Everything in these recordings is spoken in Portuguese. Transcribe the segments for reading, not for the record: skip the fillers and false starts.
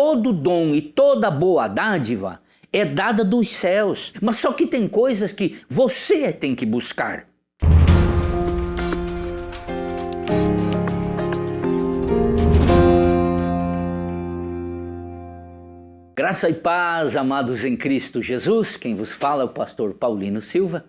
todo dom e toda boa dádiva é dada dos céus. Mas só que tem coisas que você tem que buscar. Graça e paz, amados em Cristo Jesus. Quem vos fala é o pastor Paulino Silva.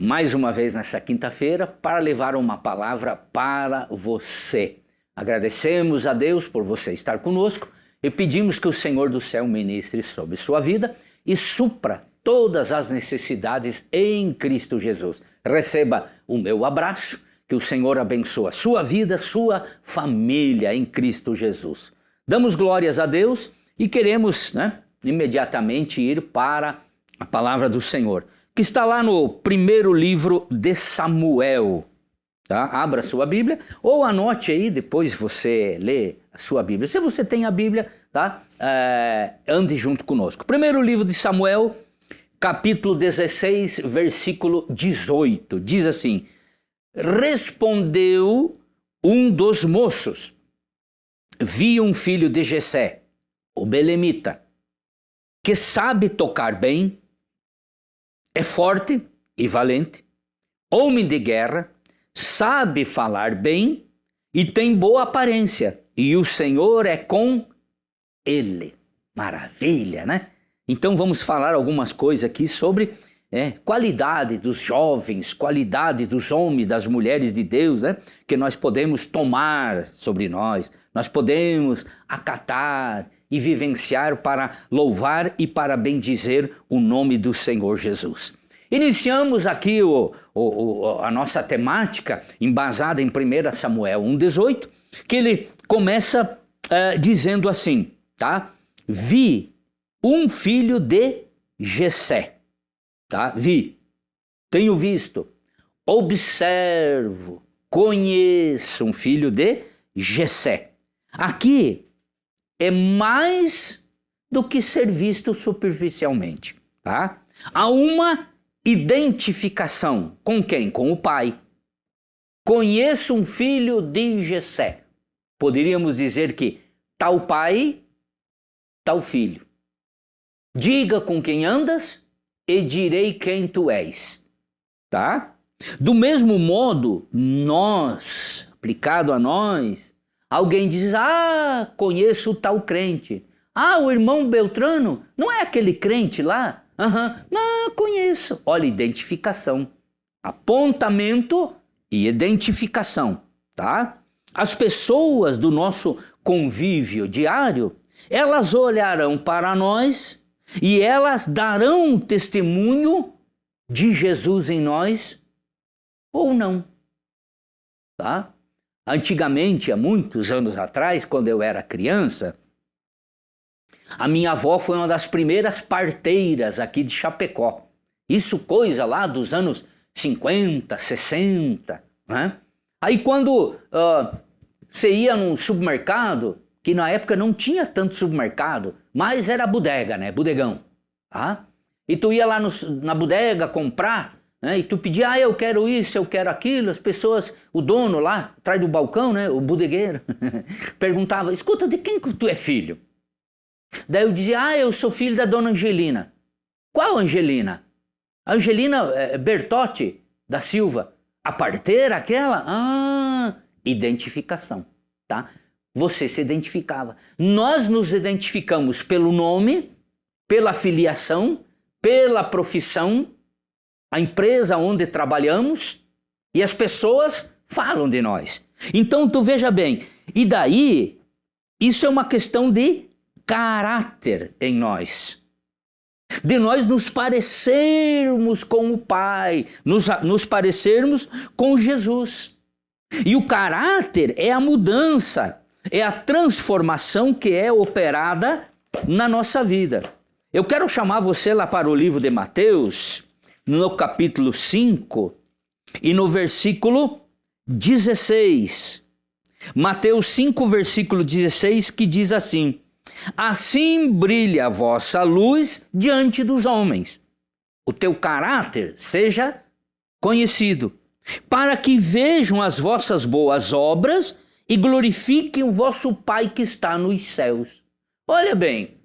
Mais uma vez nessa quinta-feira para levar uma palavra para você. Agradecemos a Deus por você estar conosco e pedimos que o Senhor do céu ministre sobre sua vida e supra todas as necessidades em Cristo Jesus. Receba o meu abraço, que o Senhor abençoe a sua vida, sua família em Cristo Jesus. Damos glórias a Deus e queremos, imediatamente ir para a palavra do Senhor, que está lá no primeiro livro de Samuel. Tá? Abra sua Bíblia ou anote aí, depois você lê a sua Bíblia. Se você tem a Bíblia, tá? Ande junto conosco. Primeiro livro de Samuel, capítulo 16, versículo 18. Diz assim: respondeu um dos moços: vi um filho de Jessé, o belemita, que sabe tocar bem, é forte e valente, homem de guerra, sabe falar bem e tem boa aparência, e o Senhor é com ele. Maravilha, né? Então vamos falar algumas coisas aqui sobre qualidade dos jovens, qualidade dos homens, das mulheres de Deus, que nós podemos tomar sobre nós, nós podemos acatar e vivenciar para louvar e para bendizer o nome do Senhor Jesus. Iniciamos aqui a nossa temática embasada em 1 Samuel 1,18, que ele começa dizendo assim, tá? Vi um filho de Jessé, tá? Vi, tenho visto, observo, conheço um filho de Jessé. Aqui é mais do que ser visto superficialmente, tá? Há uma identificação. Com quem? Com o pai. Conheço um filho de Jessé. Poderíamos dizer que tal pai, tal filho. Diga com quem andas e direi quem tu és. Tá? Do mesmo modo, nós, aplicado a nós, alguém diz, conheço o tal crente. O irmão Beltrano, não é aquele crente lá? Não, conheço. Olha, identificação. Apontamento e identificação, tá? As pessoas do nosso convívio diário, elas olharão para nós e elas darão testemunho de Jesus em nós ou não, tá? Antigamente, há muitos anos atrás, quando eu era criança, a minha avó foi uma das primeiras parteiras aqui de Chapecó. Isso coisa lá dos anos 50, 60. Né? Aí quando você ia num supermercado, que na época não tinha tanto supermercado, mas era bodega, né? Bodegão. Tá? E tu ia lá na bodega comprar, e tu pedia, eu quero isso, eu quero aquilo. As pessoas, o dono lá, atrás do balcão, o bodegueiro, perguntava, escuta, de quem que tu é filho? Daí eu dizia, eu sou filho da dona Angelina. Qual Angelina? Angelina Bertotti da Silva. A parteira aquela? Identificação, tá? Você se identificava. Nós nos identificamos pelo nome, pela filiação, pela profissão, a empresa onde trabalhamos, e as pessoas falam de nós. Então tu veja bem, e daí isso é uma questão de caráter em nós, de nós nos parecermos com o Pai, nos parecermos com Jesus. E o caráter é a mudança, é a transformação que é operada na nossa vida. Eu quero chamar você lá para o livro de Mateus, no capítulo 5 e no versículo 16. Mateus 5, versículo 16, que diz assim: assim brilha a vossa luz diante dos homens. O teu caráter seja conhecido, para que vejam as vossas boas obras e glorifiquem o vosso Pai que está nos céus. Olha bem,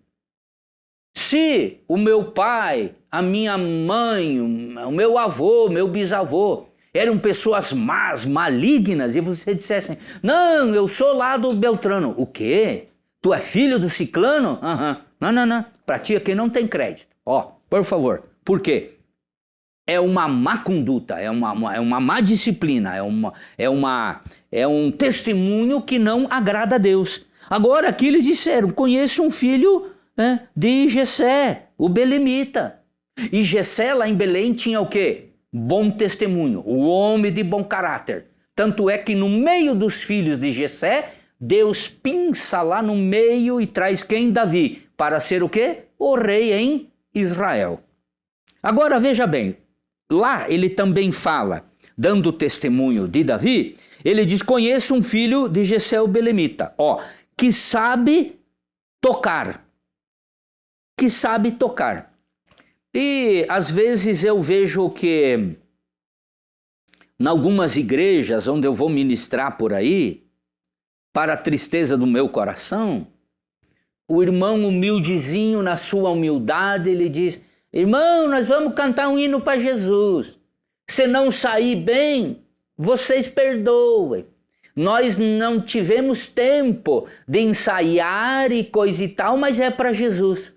se o meu pai, a minha mãe, o meu avô, meu bisavô eram pessoas más, malignas, e você dissesse, não, eu sou lá do Beltrano. O quê? Tu é filho do ciclano? Não. Pra ti aqui não tem crédito. Ó, por favor. Por quê? É uma má conduta, é uma má disciplina, é um testemunho que não agrada a Deus. Agora aqui eles disseram, conheço um filho de Jessé, o belemita. E Jessé lá em Belém tinha o quê? Bom testemunho, o homem de bom caráter. Tanto é que no meio dos filhos de Jessé, Deus pinça lá no meio e traz quem? Davi, para ser o quê? O rei em Israel. Agora veja bem, lá ele também fala, dando testemunho de Davi, ele diz, conheço um filho de Jessé o belemita, que sabe tocar. Que sabe tocar. E às vezes eu vejo que em algumas igrejas onde eu vou ministrar por aí, para a tristeza do meu coração, o irmão humildezinho na sua humildade, ele diz, irmão, nós vamos cantar um hino para Jesus. Se não sair bem, vocês perdoem. Nós não tivemos tempo de ensaiar e coisa e tal, mas é para Jesus.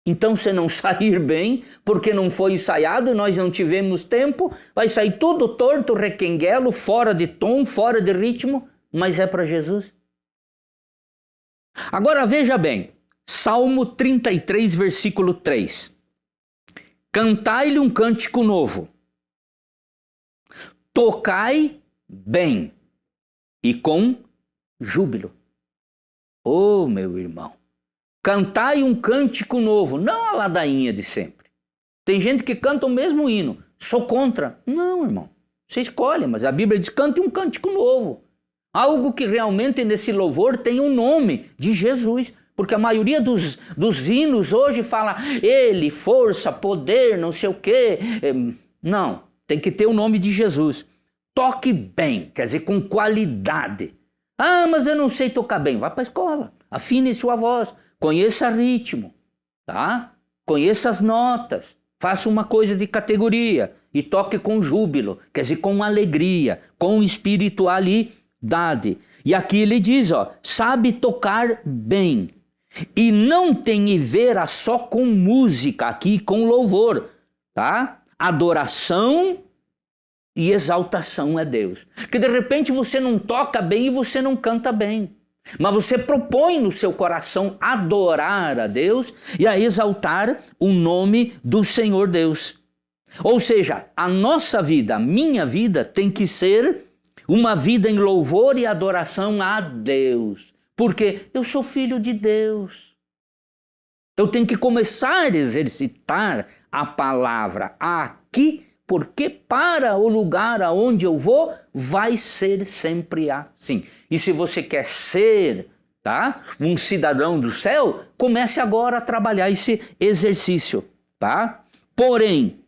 Então, se não sair bem, porque não foi ensaiado, nós não tivemos tempo, vai sair tudo torto, requenguelo, fora de tom, fora de ritmo, mas é para Jesus. Agora veja bem, Salmo 33, versículo 3. Cantai-lhe um cântico novo, tocai bem e com júbilo. Oh, meu irmão, cantai um cântico novo, não a ladainha de sempre. Tem gente que canta o mesmo hino, sou contra. Não, irmão, você escolhe, mas a Bíblia diz, cante um cântico novo. Algo que realmente nesse louvor tem um nome de Jesus. Porque a maioria dos hinos hoje fala ele, força, poder, não sei o quê. Não, tem que ter o nome de Jesus. Toque bem, quer dizer, com qualidade. Ah, mas eu não sei tocar bem. Vá para a escola, afine sua voz, conheça ritmo, tá? Conheça as notas, faça uma coisa de categoria e toque com júbilo, quer dizer, com alegria, com espiritualidade. E aqui ele diz, sabe tocar bem. E não tem a só com música aqui, com louvor, tá? Adoração e exaltação a Deus. Que de repente você não toca bem e você não canta bem. Mas você propõe no seu coração adorar a Deus e a exaltar o nome do Senhor Deus. Ou seja, a nossa vida, a minha vida tem que ser uma vida em louvor e adoração a Deus. Porque eu sou filho de Deus. Eu tenho que começar a exercitar a palavra aqui, porque para o lugar aonde eu vou, vai ser sempre assim. E se você quer ser, tá, um cidadão do céu, comece agora a trabalhar esse exercício, tá? Porém,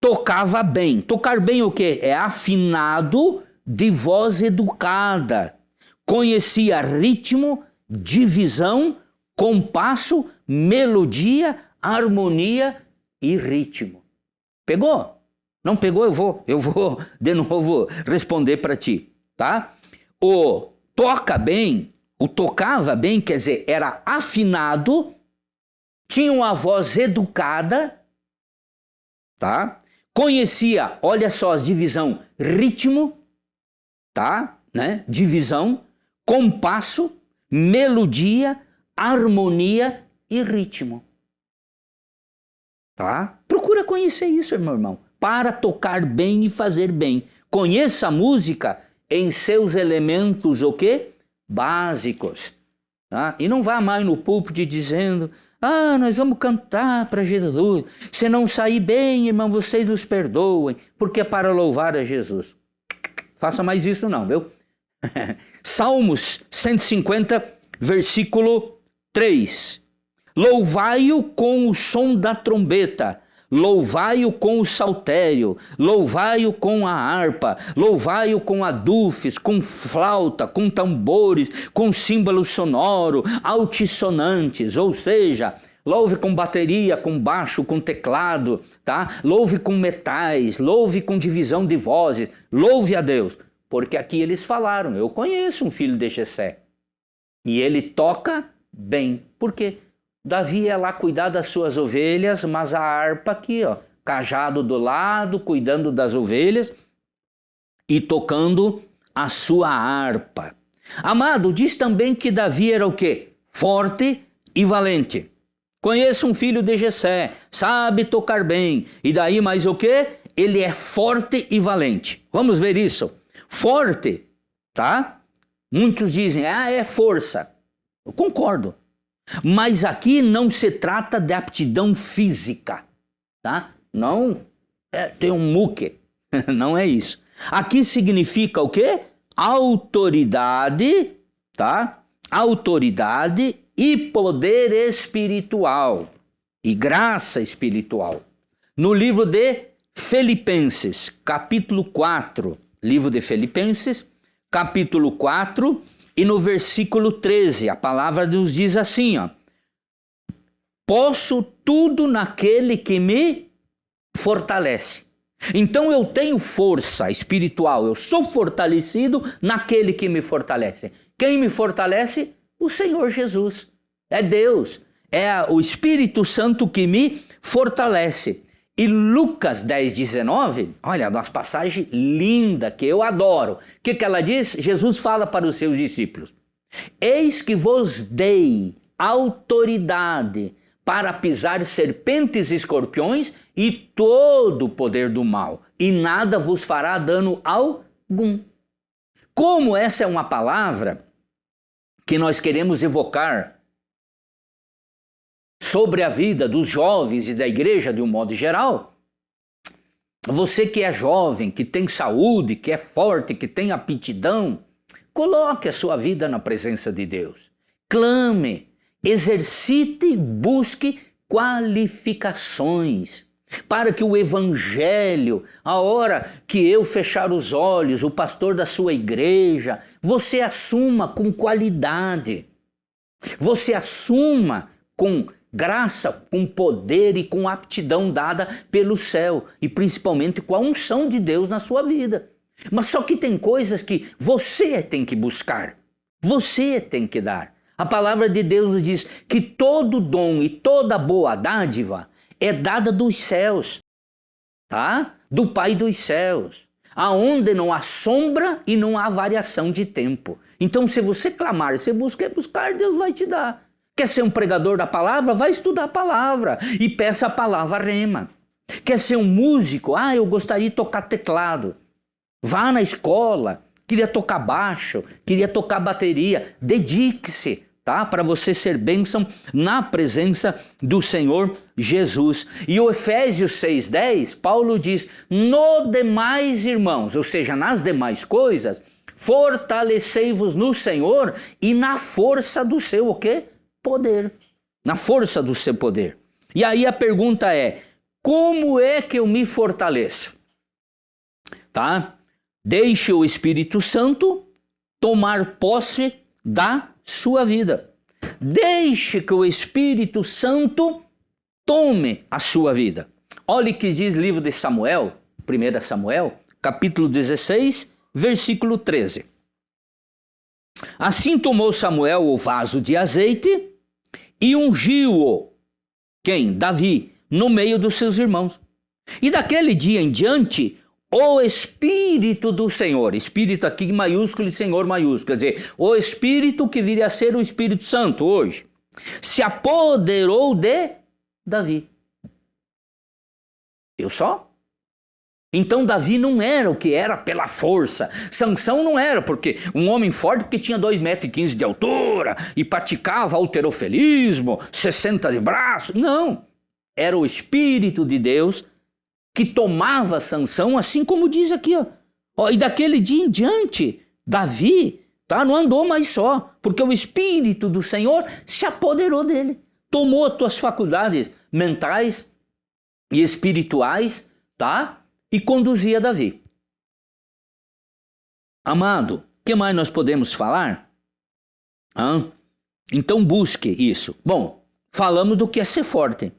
tocava bem. Tocar bem o quê? É afinado de voz educada. Conhecia ritmo, divisão, compasso, melodia, harmonia e ritmo. Pegou? Não pegou? Eu vou de novo responder para ti, tá? O toca bem, o tocava bem, quer dizer, era afinado, tinha uma voz educada, tá? Conhecia, olha só, as divisão, ritmo, tá? Né? Divisão, compasso, melodia, harmonia e ritmo. Tá? Procura conhecer isso, meu irmão, para tocar bem e fazer bem. Conheça a música em seus elementos, o quê? Básicos. Tá? E não vá mais no púlpito dizendo, nós vamos cantar para Jesus. Se não sair bem, irmão, vocês nos perdoem, porque é para louvar a Jesus. Faça mais isso não, viu? Salmos 150, versículo 3. Louvai-o com o som da trombeta, louvai-o com o saltério, louvai-o com a harpa, louvai-o com adufes, com flauta, com tambores, com símbolo sonoro, altissonantes, ou seja, louve com bateria, com baixo, com teclado, tá? Louve com metais, louve com divisão de vozes, louve a Deus. Porque aqui eles falaram, eu conheço um filho de Jessé, e ele toca bem. Por quê? Davi ia lá cuidar das suas ovelhas, mas a harpa aqui, ó, cajado do lado, cuidando das ovelhas e tocando a sua harpa. Amado, diz também que Davi era o quê? Forte e valente. Conheço um filho de Jessé, sabe tocar bem. E daí mais o quê? Ele é forte e valente. Vamos ver isso. Forte, tá? Muitos dizem, é força. Eu concordo. Mas aqui não se trata de aptidão física, tá? Não tem um muque, não é isso. Aqui significa o quê? Autoridade, tá? Autoridade e poder espiritual e graça espiritual. No livro de Filipenses, capítulo 4, livro de Filipenses, capítulo 4, e no versículo 13, a palavra nos diz assim, ó: posso tudo naquele que me fortalece. Então eu tenho força espiritual, eu sou fortalecido naquele que me fortalece. Quem me fortalece? O Senhor Jesus. É Deus, é o Espírito Santo que me fortalece. E Lucas 10:19, olha, uma passagem linda que eu adoro. O que ela diz? Jesus fala para os seus discípulos: eis que vos dei autoridade para pisar serpentes e escorpiões e todo o poder do mal, e nada vos fará dano algum. Como essa é uma palavra que nós queremos evocar sobre a vida dos jovens e da igreja de um modo geral, você que é jovem, que tem saúde, que é forte, que tem aptidão, coloque a sua vida na presença de Deus. Clame, exercite e busque qualificações para que o evangelho, a hora que eu fechar os olhos, o pastor da sua igreja, você assuma com qualidade, você assuma com graça, com poder e com aptidão dada pelo céu e principalmente com a unção de Deus na sua vida. Mas só que tem coisas que você tem que buscar, você tem que dar. A palavra de Deus diz que todo dom e toda boa dádiva é dada dos céus, tá? Do Pai dos céus, aonde não há sombra e não há variação de tempo. Então, se você clamar, se buscar, Deus vai te dar. Quer ser um pregador da palavra? Vai estudar a palavra e peça a palavra rema. Quer ser um músico? Eu gostaria de tocar teclado. Vá na escola, queria tocar baixo, queria tocar bateria. Dedique-se, tá? Para você ser bênção na presença do Senhor Jesus. E o Efésios 6:10, Paulo diz: no demais, irmãos, ou seja, nas demais coisas, fortalecei-vos no Senhor e na força do seu o quê? Poder, na força do seu poder. E aí a pergunta é: como é que eu me fortaleço? Tá? Deixe o Espírito Santo tomar posse da sua vida. Deixe que o Espírito Santo tome a sua vida. Olha o que diz o livro de Samuel, 1 Samuel, capítulo 16, versículo 13. Assim tomou Samuel o vaso de azeite e ungiu-o, quem? Davi, no meio dos seus irmãos. E daquele dia em diante, o Espírito do Senhor, Espírito aqui maiúsculo e Senhor maiúsculo, quer dizer, o Espírito que viria a ser o Espírito Santo hoje, se apoderou de Davi. Eu só? Então Davi não era o que era pela força. Sansão não era porque um homem forte porque tinha 2,15 metros de altura e praticava halterofilismo, 60 de braço. Não, era o Espírito de Deus que tomava Sansão, assim como diz aqui. E daquele dia em diante, Davi não andou mais só, porque o Espírito do Senhor se apoderou dele. Tomou as suas faculdades mentais, e espirituais, tá? E conduzia Davi. Amado, o que mais nós podemos falar? Então busque isso. Bom, falamos do que é ser forte.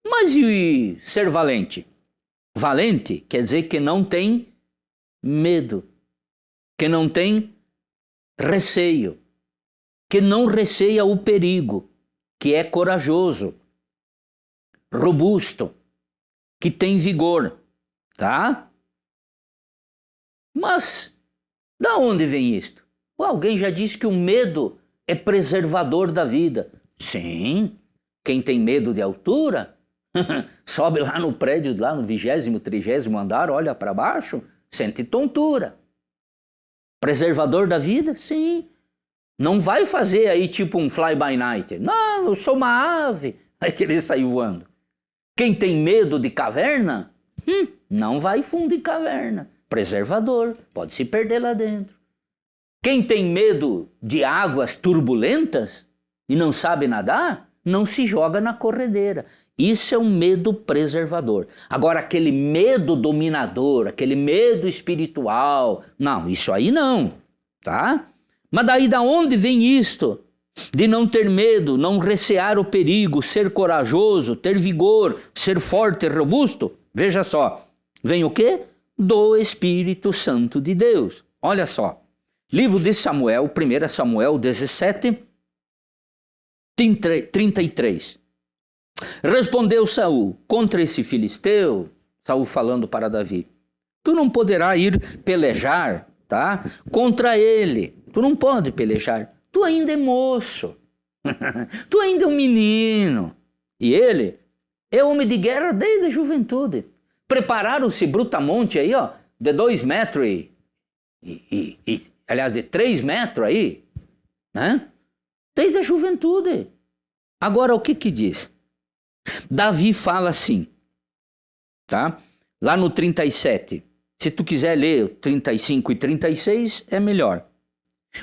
Mas e ser valente? Valente quer dizer que não tem medo, que não tem receio, que não receia o perigo, que é corajoso, robusto, que tem vigor, tá? Mas da onde vem isto? Alguém já disse que o medo é preservador da vida. Sim, quem tem medo de altura, sobe lá no prédio, lá no 20º, 30º andar, olha para baixo, sente tontura. Preservador da vida? Sim. Não vai fazer aí tipo um fly-by-night. Não, eu sou uma ave. Vai querer sair voando. Quem tem medo de caverna, não vai fundo em caverna. Preservador, pode se perder lá dentro. Quem tem medo de águas turbulentas e não sabe nadar, não se joga na corredeira. Isso é um medo preservador. Agora, aquele medo dominador, aquele medo espiritual, não, isso aí não, tá? Mas daí da onde vem isto? De não ter medo, não recear o perigo, ser corajoso, ter vigor, ser forte e robusto? Veja só, vem o quê? Do Espírito Santo de Deus. Olha só, livro de Samuel, 1 Samuel 17, 33. Respondeu Saul, contra esse filisteu, Saul falando para Davi, tu não poderás ir pelejar, tá? Contra ele, tu não pode pelejar, tu ainda é moço, tu ainda é um menino. E ele é homem de guerra desde a juventude. Prepararam-se brutamonte aí, ó, de 2 metros aliás, de 3 metros aí, né? Desde a juventude. Agora, o que diz? Davi fala assim, tá? Lá no 37, se tu quiser ler 35 e 36, é melhor.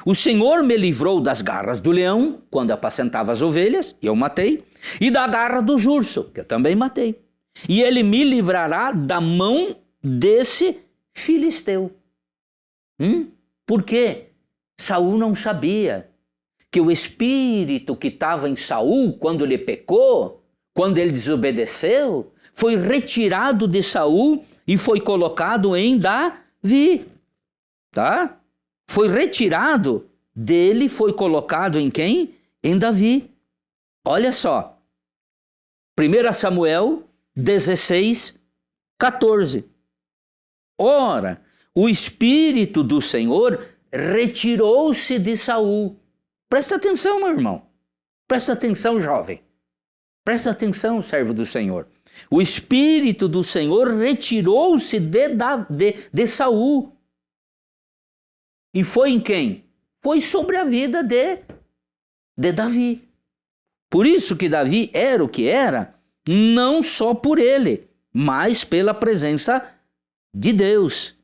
O Senhor me livrou das garras do leão, quando apacentava as ovelhas, e eu matei, e da garra dos ursos, que eu também matei. E ele me livrará da mão desse filisteu. Por quê? Saul não sabia que o espírito que estava em Saul, quando ele pecou, quando ele desobedeceu, foi retirado de Saul e foi colocado em Davi, tá? Foi retirado dele, foi colocado em quem? Em Davi. Olha só, 1 Samuel 16, 14. Ora, o Espírito do Senhor retirou-se de Saul. Presta atenção, meu irmão. Presta atenção, jovem. Presta atenção, servo do Senhor. O Espírito do Senhor retirou-se de Saul. E foi em quem? Foi sobre a vida de Davi. Por isso que Davi era o que era, não só por ele, mas pela presença de Deus.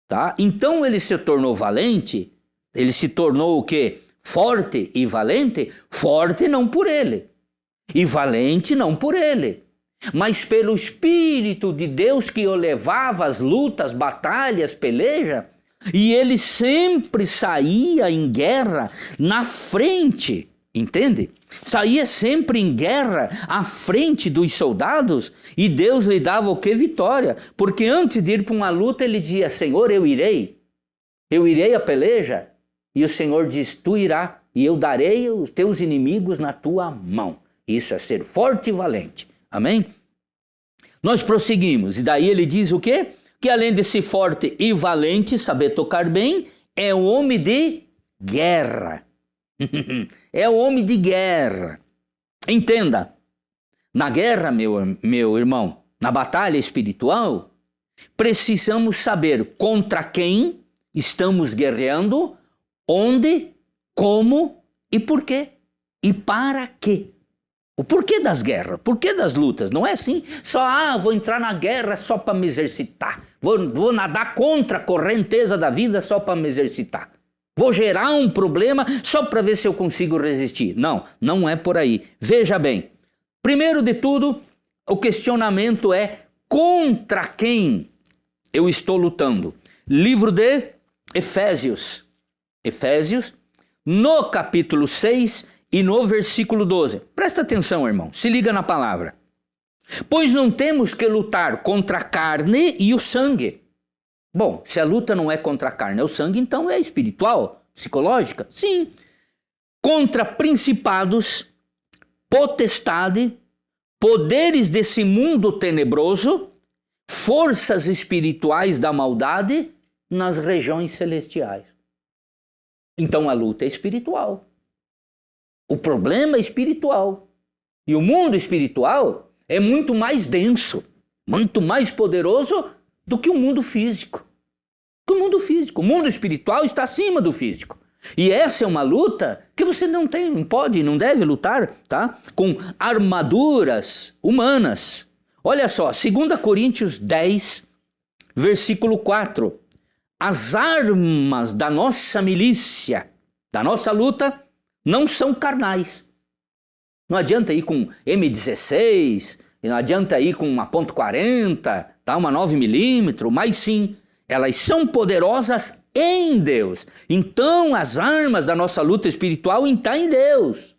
Tá? Então ele se tornou valente, ele se tornou o quê? Forte e valente? Forte não por ele, e valente não por ele, mas pelo Espírito de Deus que o levava às lutas, batalhas, peleja, e ele sempre saía em guerra na frente, entende? Saía sempre em guerra à frente dos soldados e Deus lhe dava o que? Vitória. Porque antes de ir para uma luta ele dizia, Senhor, eu irei à peleja. E o Senhor diz, tu irá e eu darei os teus inimigos na tua mão. Isso é ser forte e valente. Amém? Nós prosseguimos. E daí ele diz o quê? Que além de ser forte e valente, saber tocar bem, é um homem de guerra. É um homem de guerra. Entenda, na guerra, meu irmão, na batalha espiritual, precisamos saber contra quem estamos guerreando, onde, como e por quê. E para quê. O porquê das guerras, porquê das lutas. Não é assim, só vou entrar na guerra só para me exercitar. Vou nadar contra a correnteza da vida só para me exercitar. Vou gerar um problema só para ver se eu consigo resistir. Não, não é por aí. Veja bem, primeiro de tudo, o questionamento é: contra quem eu estou lutando? Livro de Efésios. Efésios, no capítulo 6 e no versículo 12. Presta atenção, irmão. Se liga na palavra. Pois não temos que lutar contra a carne e o sangue. Bom, se a luta não é contra a carne e o sangue, então é espiritual, psicológica? Sim. Contra principados, potestade, poderes desse mundo tenebroso, forças espirituais da maldade nas regiões celestiais. Então a luta é espiritual. O problema é espiritual. E o mundo espiritual é muito mais denso, muito mais poderoso do que o mundo físico. O mundo espiritual está acima do físico. E essa é uma luta que você não pode, não deve lutar, tá? Com armaduras humanas. Olha só, 2 Coríntios 10, versículo 4. As armas da nossa milícia, da nossa luta, não são carnais. Não adianta ir com M16, não adianta ir com uma .40, tá? Uma 9mm, mas sim, elas são poderosas em Deus. Então as armas da nossa luta espiritual estão em Deus.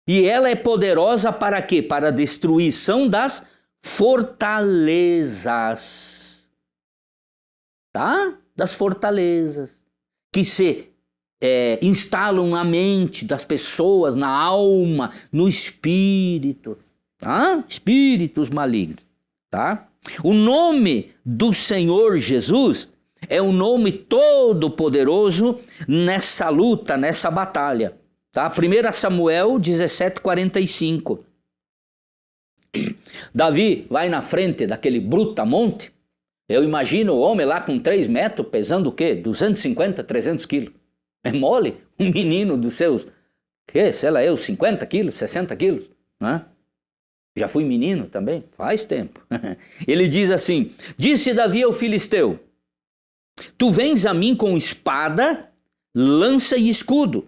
E ela é poderosa para quê? Para a destruição das fortalezas. Tá? Das fortalezas que se instalam na mente das pessoas, na alma, no espírito. Tá? Espíritos malignos. Tá? O nome do Senhor Jesus é um nome todo poderoso nessa luta, nessa batalha. Tá? 1 Samuel 17:45. Davi vai na frente daquele brutamonte. Eu imagino o homem lá com 3 metros, pesando o quê? 250, 300 quilos. É mole? Um menino dos seus, sei lá eu, 50 quilos, 60 quilos. Né? Já fui menino também, faz tempo. Ele diz assim: disse Davi ao filisteu: tu vens a mim com espada, lança e escudo.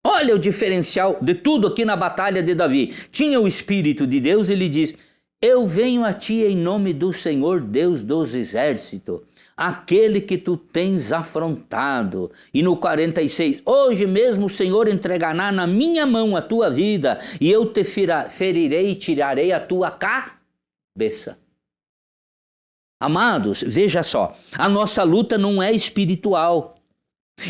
Olha o diferencial de tudo aqui na batalha de Davi. Tinha o Espírito de Deus, ele diz: eu venho a ti em nome do Senhor Deus dos exércitos, aquele que tu tens afrontado. E no 46, hoje mesmo o Senhor entregará na minha mão a tua vida, e eu te ferirei e tirarei a tua cabeça. Amados, veja só, a nossa luta não é espiritual.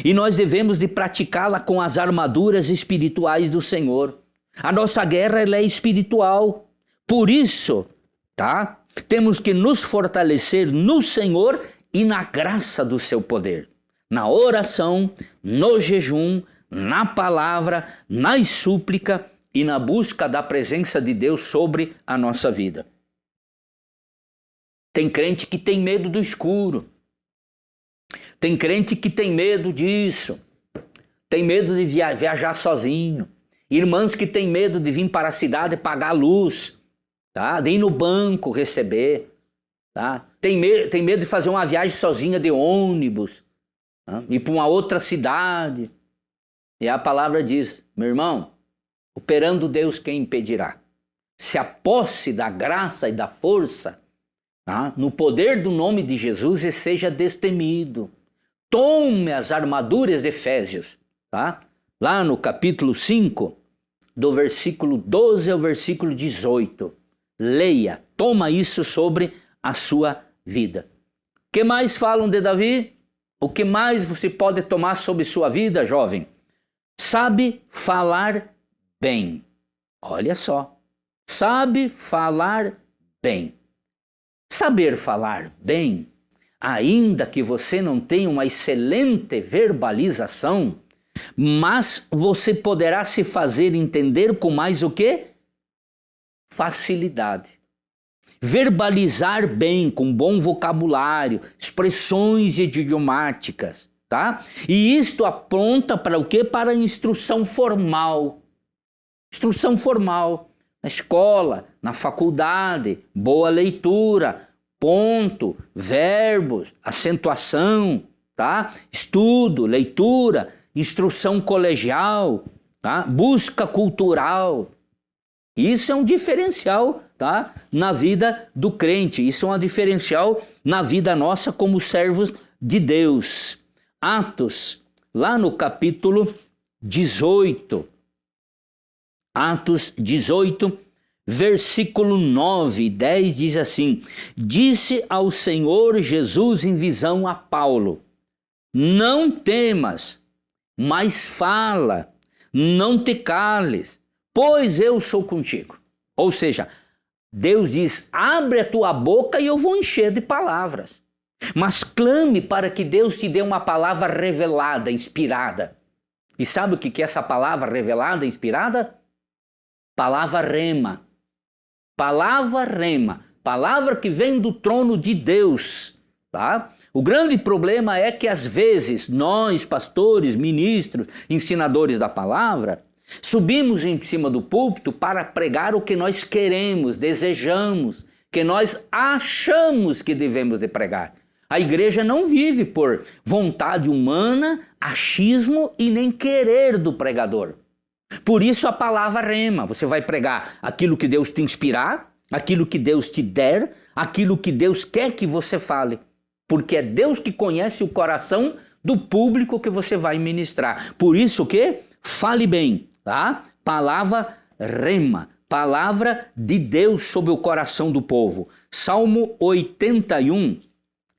E nós devemos de praticá-la com as armaduras espirituais do Senhor. A nossa guerra ela é espiritual. Por isso, tá? Temos que nos fortalecer no Senhor e na graça do seu poder. Na oração, no jejum, na palavra, na súplica e na busca da presença de Deus sobre a nossa vida. Tem crente que tem medo do escuro. Tem crente que tem medo disso. Tem medo de viajar sozinho. Irmãs que têm medo de vir para a cidade pagar a luz. Tá? De ir no banco receber. Tá? Tem medo de fazer uma viagem sozinha de ônibus. Tá? Ir para uma outra cidade. E a palavra diz: meu irmão, operando Deus, quem impedirá? Se a posse da graça e da força, tá? No poder do nome de Jesus, e seja destemido. Tome as armaduras de Efésios, tá? Lá no capítulo 5, do versículo 12 ao versículo 18. Leia, toma isso sobre a sua vida. O que mais falam de Davi? O que mais você pode tomar sobre sua vida, jovem? Sabe falar bem. Olha só, sabe falar bem. Saber falar bem, ainda que você não tenha uma excelente verbalização, mas você poderá se fazer entender com mais o quê? Facilidade. Verbalizar bem, com bom vocabulário, expressões idiomáticas, tá? E isto aponta para o quê? Para a instrução formal. Instrução formal. Na escola, na faculdade, boa leitura, ponto, verbos, acentuação, tá? Estudo, leitura, instrução colegial, tá? Busca cultural. Isso é um diferencial, tá? Na vida do crente. Isso é um diferencial na vida nossa como servos de Deus. Atos, lá no capítulo 18. Atos 18, versículo 9 e 10 diz assim: Disse ao Senhor Jesus em visão a Paulo: Não temas, mas fala, não te cales, pois eu sou contigo. Ou seja, Deus diz: abre a tua boca e eu vou encher de palavras. Mas clame para que Deus te dê uma palavra revelada, inspirada. E sabe o que é essa palavra revelada, inspirada? Palavra rema. Palavra rema. Palavra que vem do trono de Deus. Tá? O grande problema é que às vezes nós, pastores, ministros, ensinadores da palavra, subimos em cima do púlpito para pregar o que nós queremos, desejamos, que nós achamos que devemos de pregar. A igreja não vive por vontade humana, achismo e nem querer do pregador. Por isso a palavra rema. Você vai pregar aquilo que Deus te inspirar, aquilo que Deus te der, aquilo que Deus quer que você fale. Porque é Deus que conhece o coração do público que você vai ministrar. Por isso que fale bem, tá? Palavra rema, palavra de Deus sobre o coração do povo. Salmo 81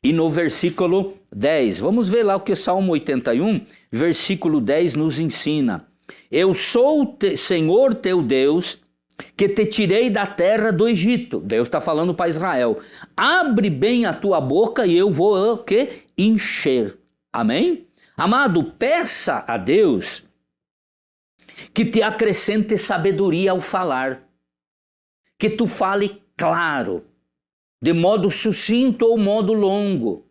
e no versículo 10. Vamos ver lá o que o Salmo 81, versículo 10 nos ensina. Eu sou o Senhor teu Deus, que te tirei da terra do Egito. Deus está falando para Israel. Abre bem a tua boca e eu vou o quê? Encher. Amém? Amado, peça a Deus que te acrescente sabedoria ao falar. Que tu fale claro, de modo sucinto ou modo longo.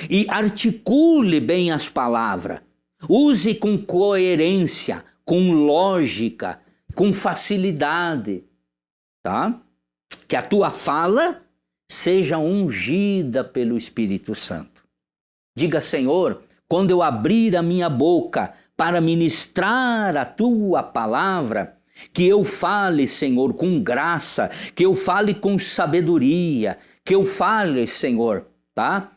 E articule bem as palavras. Use com coerência, com lógica, com facilidade, tá? Que a tua fala seja ungida pelo Espírito Santo. Diga: Senhor, quando eu abrir a minha boca para ministrar a tua palavra, que eu fale, Senhor, com graça, que eu fale com sabedoria, que eu fale, Senhor, tá?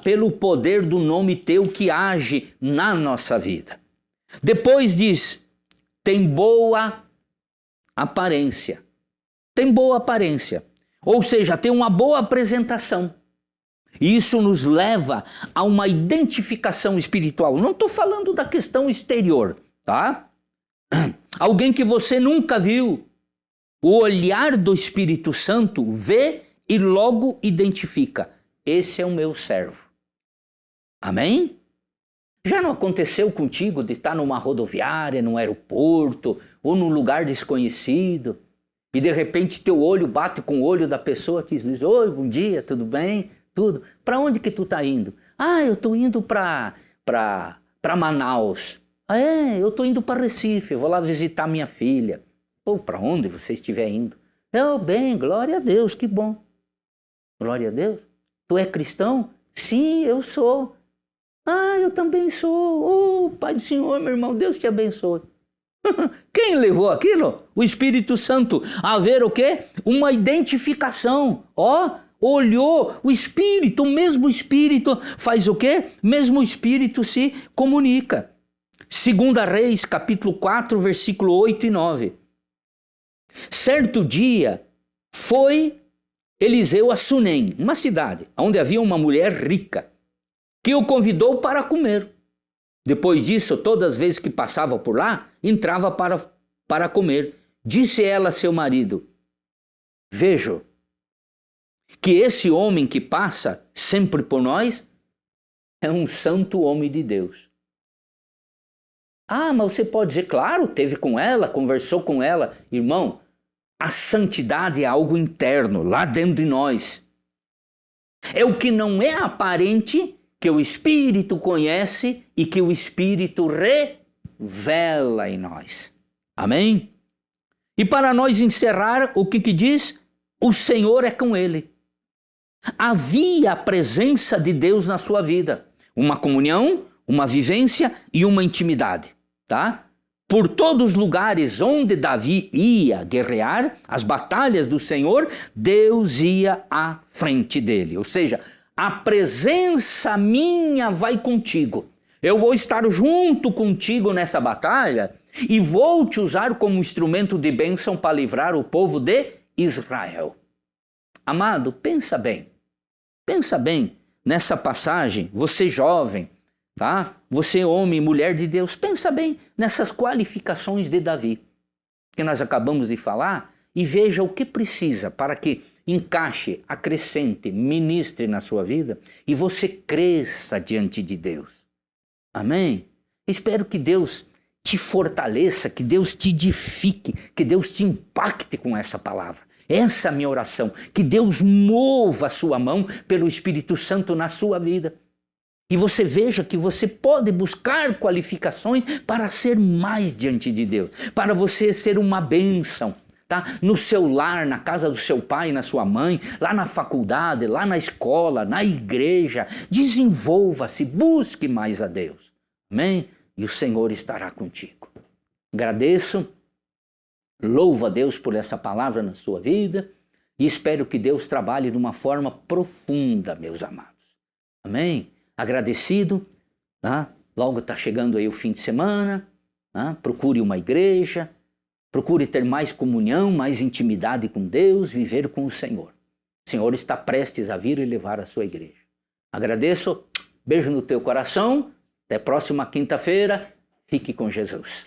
Pelo poder do nome teu que age na nossa vida. Depois diz: tem boa aparência. Tem boa aparência. Ou seja, tem uma boa apresentação. E isso nos leva a uma identificação espiritual. Não estou falando da questão exterior, tá? Alguém que você nunca viu. O olhar do Espírito Santo vê e logo identifica. Esse é o meu servo. Amém? Já não aconteceu contigo de estar numa rodoviária, num aeroporto ou num lugar desconhecido e de repente teu olho bate com o olho da pessoa que diz: oi, bom dia, tudo bem? Tudo. Para onde que tu está indo? Ah, eu estou indo para Manaus. Ah, eu estou indo para Recife, eu vou lá visitar minha filha. Ou para onde você estiver indo. Eu, bem, glória a Deus, que bom. Glória a Deus. Tu é cristão? Sim, eu sou. Ah, eu também sou. Oh, Pai do Senhor, meu irmão, Deus te abençoe. Quem levou aquilo? O Espírito Santo. A ver o quê? Uma identificação. Ó, olhou o Espírito, o mesmo Espírito faz o quê? O mesmo Espírito se comunica. 2 Reis, capítulo 4, versículo 8 e 9. Certo dia foi Eliseu a Sunem, uma cidade onde havia uma mulher rica, que o convidou para comer. Depois disso, todas as vezes que passava por lá, entrava para comer. Disse ela a seu marido: vejo que esse homem que passa sempre por nós é um santo homem de Deus. Ah, mas você pode dizer, claro, teve com ela, conversou com ela. Irmão, a santidade é algo interno, lá dentro de nós. É o que não é aparente, que o Espírito conhece e que o Espírito revela em nós. Amém? E para nós encerrar, o que diz? O Senhor é com ele. Havia a presença de Deus na sua vida. Uma comunhão, uma vivência e uma intimidade. Tá? por todos os lugares onde Davi ia guerrear, as batalhas do Senhor, Deus ia à frente dele. Ou seja, a presença minha vai contigo. Eu vou estar junto contigo nessa batalha e vou te usar como instrumento de bênção para livrar o povo de Israel. Amado, pensa bem nessa passagem, você jovem, tá? Você homem, mulher de Deus, pensa bem nessas qualificações de Davi, que nós acabamos de falar, e veja o que precisa para que encaixe, acrescente, ministre na sua vida e você cresça diante de Deus. Amém? Espero que Deus te fortaleça, que Deus te edifique, que Deus te impacte com essa palavra. Essa é a minha oração, que Deus mova a sua mão pelo Espírito Santo na sua vida. E você veja que você pode buscar qualificações para ser mais diante de Deus, para você ser uma bênção, tá? No seu lar, na casa do seu pai, na sua mãe, lá na faculdade, lá na escola, na igreja. Desenvolva-se, busque mais a Deus. Amém? E o Senhor estará contigo. Agradeço, louvo a Deus por essa palavra na sua vida e espero que Deus trabalhe de uma forma profunda, meus amados. Amém? Agradecido, tá? Logo está chegando aí o fim de semana, tá? Procure uma igreja, procure ter mais comunhão, mais intimidade com Deus, viver com o Senhor. O Senhor está prestes a vir e levar a sua igreja. Agradeço, beijo no teu coração, até próxima quinta-feira, fique com Jesus.